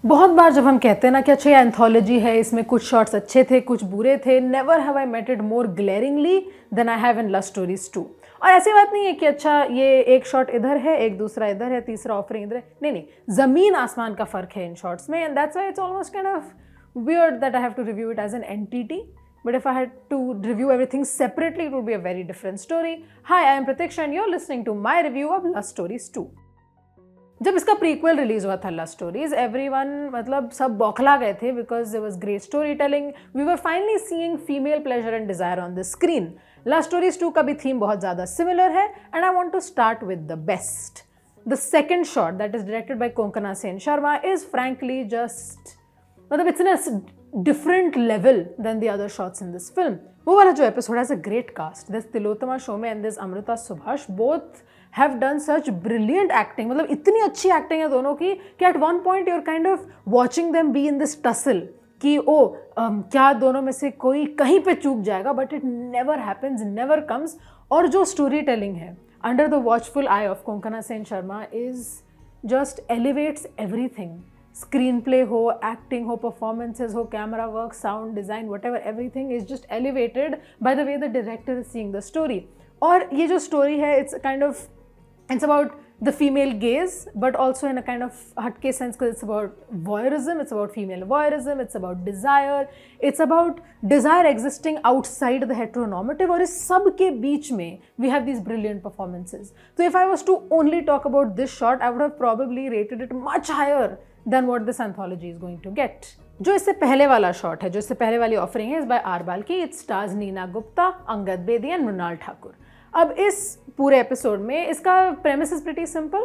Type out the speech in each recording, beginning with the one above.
बहुत बार जब हम कहते हैं ना कि अच्छा ये एंथोलॉजी है, इसमें कुछ शॉट्स अच्छे थे, कुछ बुरे थे, never have I met it more glaringly than I have in love stories 2। और ऐसी बात नहीं है कि अच्छा ये एक शॉट इधर है, एक दूसरा इधर है, तीसरा ऑफरिंग इधर है, नहीं नहीं, ज़मीन आसमान का फ़र्क है इन शॉट्स में, and that's why it's almost kind of weird that I have to review it as an entity. But if I had to review everything separately, it would be a very different story. Hi, I am Pratiksha and you're listening to my review of Lust Stories 2. जब इसका prequel release हुआ था lust stories, everyone मतलब सब बौखला गए थे because there was great story telling, we were finally seeing female pleasure and desire on the screen. Lust stories 2 का भी थीम बहुत ज़्यादा सिमिलर है and I want to start with the best. The second shot that is directed by Konkona Sen Sharma is frankly just मतलब it's in a different level than the other shots in this film. वो वाला जो episode has a great cast, this Tillotama Shome and this Amruta Subhash both have done such brilliant acting, मतलब इतनी अच्छी acting है दोनों की कि at one point you're kind of watching them be in this tussle कि क्या दोनों में से कोई कहीं पे चूक जाएगा, but it never happens, never comes। और जो स्टोरी टेलिंग है under the watchful eye of Konkona Sen Sharma is just elevates everything। Screen play हो, एक्टिंग हो, परफॉर्मेंसेज हो, camera work, sound design, what ever, everything is just elevated by the way the director is seeing the story. और ये जो story है it's kind of it's about the female gaze, but also in a kind of hatke sense because it's about voyeurism, it's about female voyeurism, it's about desire existing outside the heteronormative, और इस सब के बीच में we have these brilliant performances. So if I was to only talk about this shot, I would have probably rated it much higher than what this anthology is going to get. जो इससे पहले वाला shot है, जो इससे पहले वाली offering है, इस by r Balki, it stars Neena Gupta, Angad Bedi and Mrunal Thakur. अब इस पूरे एपिसोड में इसका प्रेमिस इज प्रीटी सिंपल।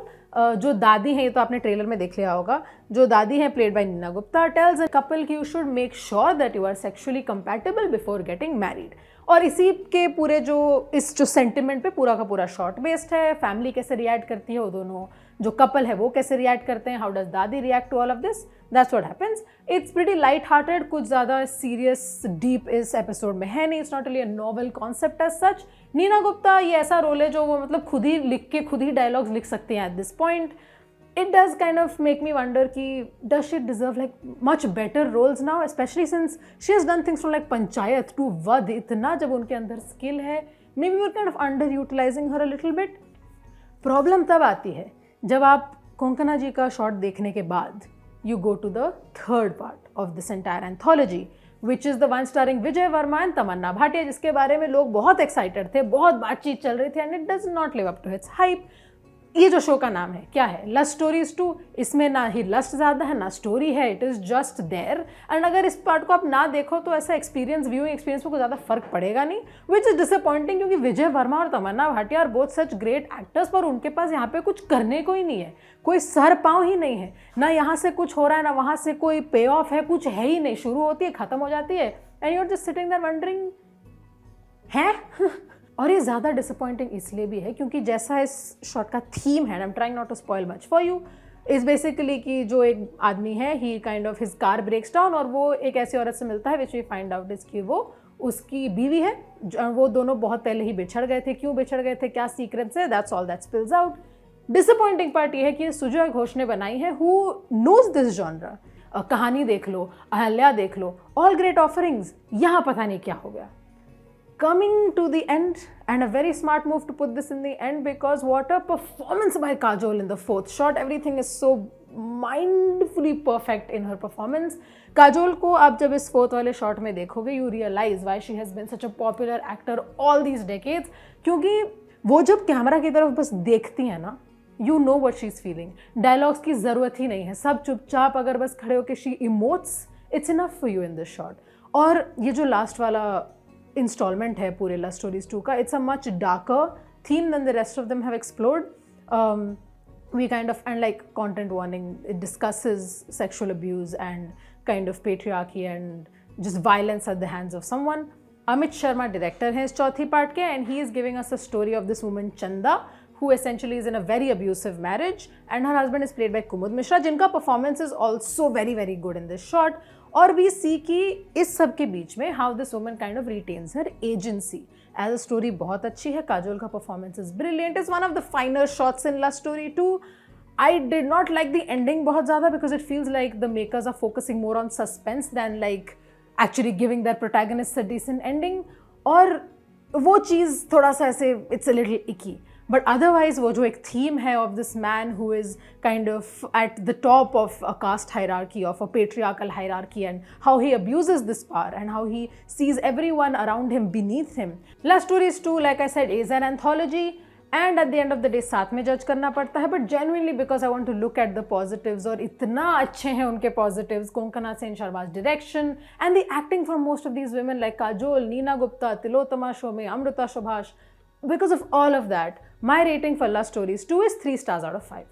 जो दादी है, ये तो आपने ट्रेलर में देख लिया होगा, जो दादी है played by Neena Gupta tells a couple कि you should make sure that you are sexually compatible before getting married. और इसी के पूरे जो सेंटिमेंट पे पूरा का पूरा शॉट बेस्ड है। फैमिली कैसे रिएक्ट करती है, वो दोनों जो कपल है वो कैसे रिएक्ट करते हैं, how does Dadi react to all of this, that's what happens. It's pretty light hearted, कुछ ज़्यादा सीरियस डीप इस एपिसोड में है नहीं। It's not really a novel concept as such. Neena Gupta ये ऐसा रोल है जो वो मतलब खुद ही लिख के खुद ही डायलॉग्स लिख सकते हैं at this point. It does kind of make me wonder कि does she deserve like much better roles now, especially since she has done things from like panchayat to वध। इतना जब उनके अंदर स्किल है, maybe we're kind of underutilizing her a little bit। Problem तब आती है जब आप कोंकणा जी का शॉट देखने के बाद you go to the third part of this entire anthology, which is the one starring Vijay Varma and Tamannaah Bhatia, जिसके बारे में लोग बहुत एक्साइटेड थे, बहुत बातचीत चल रही थी, and it does not live up to its hype. ये जो शो का नाम है क्या है, लस्ट स्टोरीज 2। इसमें ना ही लस्ट ज़्यादा है ना स्टोरी है, it is just there. And अगर इस पार्ट को आप ना देखो तो ऐसा व्यूइंग एक्सपीरियंस में कोई ज़्यादा फर्क पड़ेगा नहीं, विच इज़ डिसअपॉइंटिंग, क्योंकि विजय वर्मा और Tamannaah Bhatia are both such great actors, पर उनके पास यहाँ पे कुछ करने को ही नहीं है, कोई सर पाँव ही नहीं है, ना यहाँ से कुछ हो रहा है ना वहाँ से कोई पे ऑफ है, कुछ है ही नहीं, शुरू होती है ख़त्म हो जाती है, and you are just sitting there wondering है। और ये ज़्यादा डिसअपॉइंटिंग इसलिए भी है क्योंकि जैसा इस शॉट का थीम है, I am trying not to spoil much for you, is basically कि जो एक आदमी है, he kind of his car breaks down और वो एक ऐसी औरत से मिलता है which we find out is कि वो उसकी बीवी है। वो दोनों बहुत पहले ही बिछड़ गए थे, क्यों बिछड़ गए थे, क्या सीक्रेट्स है, that's all that spills out. Disappointing part ये है कि सुजय घोष ने बनाई है, हु नोज दिस जॉनरा। कहानी देख लो, अहल्या देख लो, ऑल ग्रेट ऑफरिंग्स, यहाँ पता नहीं क्या हो गया। Coming to the end, and a very smart move to put this in the end, because what a performance by Kajol in the fourth shot, everything is so mindfully perfect in her performance। Kajol को आप जब इस fourth वाले shot में देखोगे, you realize why she has been such a popular actor all these decades, क्योंकि वो जब कैमरा की तरफ बस देखती है ना, you know what she's feeling, dialogues की ज़रूरत ही नहीं है, सब चुपचाप अगर बस खड़े होकर she emotes, it's enough for you in this shot। और ये जो लास्ट वाला इंस्टॉलमेंट है पूरे लव स्टोरीज 2 का, it's a much darker theme than the rest of them have explored. We kind of, and like content warning, it discusses sexual abuse and kind of patriarchy and just violence at the hands of someone. Amit Sharma director हैं इस चौथी part के, and he is giving us a story of this woman Chanda who essentially is in a very abusive marriage, and her husband is played by Kumud Mishra, जिनका performance is also very very good in this shot। और we see कि इस सब के बीच में how this woman kind of retains her agency as a story बहुत अच्छी है। काजोल का performance is brilliant, is one of the finer shots in Lust Story 2। I did not like the ending बहुत ज़्यादा because it feels like the makers are focusing more on suspense than like actually giving their protagonists a decent ending. और वो चीज़ थोड़ा सा ऐसे it's a little icky. But otherwise वो जो एक theme है of this man who is kind of at the top of a caste hierarchy, of a patriarchal hierarchy, and how he abuses this power and how he sees everyone around him beneath him. Love Stories 2, like I said, is an anthology. And at the end of the day साथ में जज करना पड़ता है, but genuinely because I want to look at the positives, और इतना अच्छे हैं उनके positives, Konkona Sen शर्मा's direction and the acting from most of these women like Kajol, Neena Gupta, Tilottama शोमे, Amruta Subhash. Because of all of that, my rating for Love Stories 2 is 3 stars out of 5.